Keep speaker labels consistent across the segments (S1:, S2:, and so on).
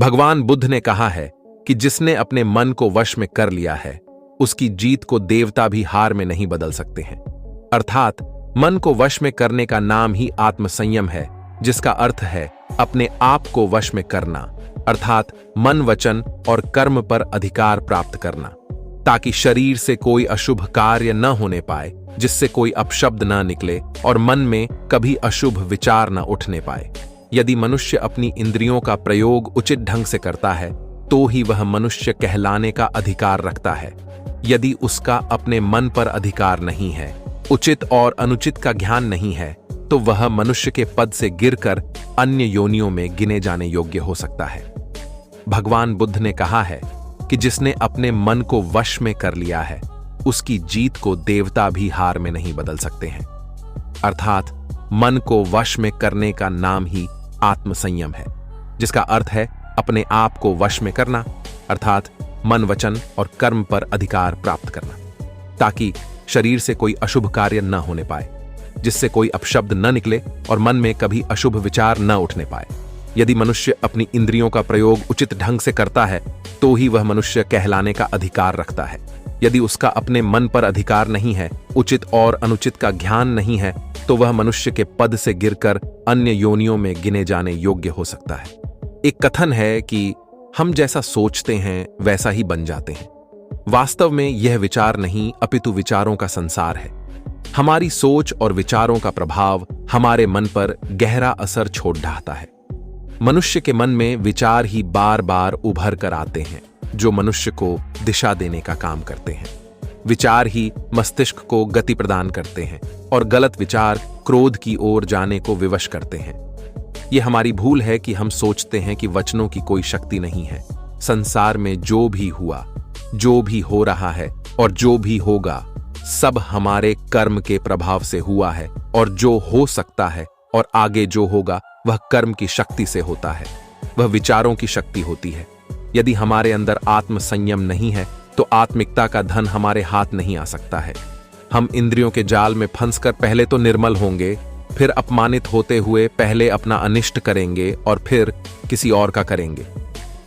S1: भगवान बुद्ध ने कहा है कि जिसने अपने मन को वश में कर लिया है, उसकी जीत को देवता भी हार में नहीं बदल सकते हैं। अर्थात मन को वश में करने का नाम ही आत्मसंयम है, जिसका अर्थ है अपने आप को वश में करना, अर्थात मन, वचन और कर्म पर अधिकार प्राप्त करना, ताकि शरीर से कोई अशुभ कार्य न होने पाए, जिससे कोई अपशब्द न निकले और मन में कभी अशुभ विचार न उठने पाए। यदि मनुष्य अपनी इंद्रियों का प्रयोग उचित ढंग से करता है तो ही वह मनुष्य कहलाने का अधिकार रखता है। यदि उसका अपने मन पर अधिकार नहीं है, उचित और अनुचित का ज्ञान नहीं है, तो वह मनुष्य के पद से गिरकर अन्य योनियों में गिने जाने योग्य हो सकता है। भगवान बुद्ध ने कहा है कि जिसने अपने मन को वश में कर लिया है, उसकी जीत को देवता भी हार में नहीं बदल सकते हैं। अर्थात मन को वश में करने का नाम ही आत्मसंयम है, जिसका अर्थ है अपने आप को वश में करना, अर्थात मन, वचन और कर्म पर अधिकार प्राप्त करना, ताकि शरीर से कोई अशुभ कार्य न होने पाए, जिससे कोई अपशब्द न निकले और मन में कभी अशुभ विचार न उठने पाए। यदि मनुष्य अपनी इंद्रियों का प्रयोग उचित ढंग से करता है तो ही वह मनुष्य कहलाने का अधिकार रखता है। यदि उसका अपने मन पर अधिकार नहीं है, उचित और अनुचित का ज्ञान नहीं है, तो वह मनुष्य के पद से गिरकर अन्य योनियों में गिने जाने योग्य हो सकता है। एक कथन है कि हम जैसा सोचते हैं वैसा ही बन जाते हैं। वास्तव में यह विचार नहीं, अपितु विचारों का संसार है। हमारी सोच और विचारों का प्रभाव हमारे मन पर गहरा असर छोड़ ढाता है। मनुष्य के मन में विचार ही बार बार उभर कर आते हैं, जो मनुष्य को दिशा देने का काम करते हैं। विचार ही मस्तिष्क को गति प्रदान करते हैं और गलत विचार क्रोध की ओर जाने को विवश करते हैं। यह हमारी भूल है कि हम सोचते हैं कि वचनों की कोई शक्ति नहीं है। संसार में जो भी हुआ, जो भी हो रहा है और जो भी होगा, सब हमारे कर्म के प्रभाव से हुआ है, और जो हो सकता है और आगे जो होगा वह कर्म की शक्ति से होता है, वह विचारों की शक्ति होती है। यदि हमारे अंदर आत्मसंयम नहीं है तो आत्मिकता का धन हमारे हाथ नहीं आ सकता है। हम इंद्रियों के जाल में फंसकर पहले तो निर्मल होंगे, फिर अपमानित होते हुए पहले अपना अनिष्ट करेंगे और फिर किसी और का करेंगे।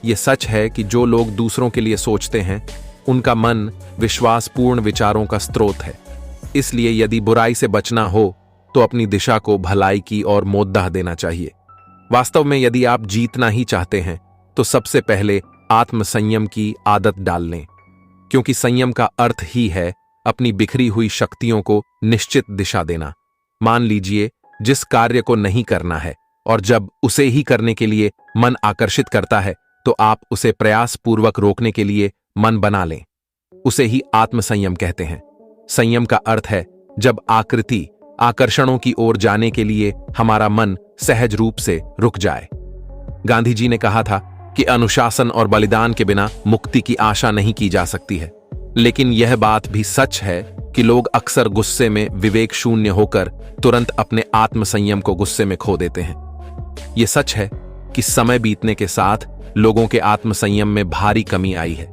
S1: ये सच है कि जो लोग दूसरों के लिए सोचते हैं, उनका मन विश्वासपूर्ण विचारों का स्रोत है। इसलिए यदि बुराई से बचना हो तो अपनी दिशा को भलाई की ओर मोद्दा देना चाहिए। वास्तव में यदि आप जीतना ही चाहते हैं तो सबसे पहले आत्मसंयम की आदत डाल लें, क्योंकि संयम का अर्थ ही है अपनी बिखरी हुई शक्तियों को निश्चित दिशा देना। मान लीजिए जिस कार्य को नहीं करना है, और जब उसे ही करने के लिए मन आकर्षित करता है तो आप उसे प्रयासपूर्वक रोकने के लिए मन बना लें। उसे ही आत्मसंयम कहते हैं। संयम का अर्थ है जब आकृति, आकर्षणों की ओर जाने के लिए हमारा मन सहज रूप से रुक जाए। गांधी जी ने कहा था कि अनुशासन और बलिदान के बिना मुक्ति की आशा नहीं की जा सकती है। लेकिन यह बात भी सच है कि लोग अक्सर गुस्से में विवेक शून्य होकर तुरंत अपने आत्मसंयम को गुस्से में खो देते हैं। यह सच है कि समय बीतने के साथ लोगों के आत्मसंयम में भारी कमी आई है।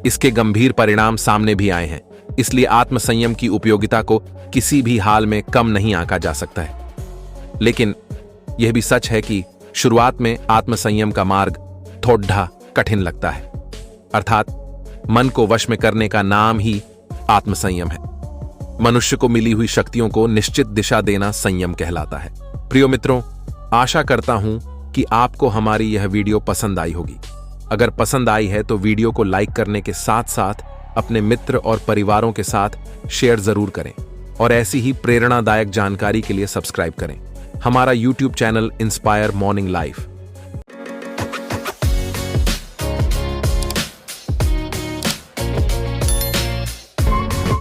S1: इसके गंभीर परिणाम सामने भी आए हैं। इसलिए आत्मसंयम की उपयोगिता को किसी भी हाल में कम नहीं आंका जा सकता है। लेकिन यह भी सच है कि शुरुआत में आत्मसंयम का मार्ग थोड़ा कठिन लगता है। अर्थात मन को वश में करने का नाम ही आत्मसंयम है। मनुष्य को मिली हुई शक्तियों को निश्चित दिशा देना संयम कहलाता है। प्रिय मित्रों, आशा करता हूं कि आपको हमारी यह वीडियो पसंद आई होगी। अगर पसंद आई है तो वीडियो को लाइक करने के साथ साथ अपने मित्र और परिवारों के साथ शेयर जरूर करें, और ऐसी ही प्रेरणादायक जानकारी के लिए सब्सक्राइब करें हमारा YouTube channel inspire morning life.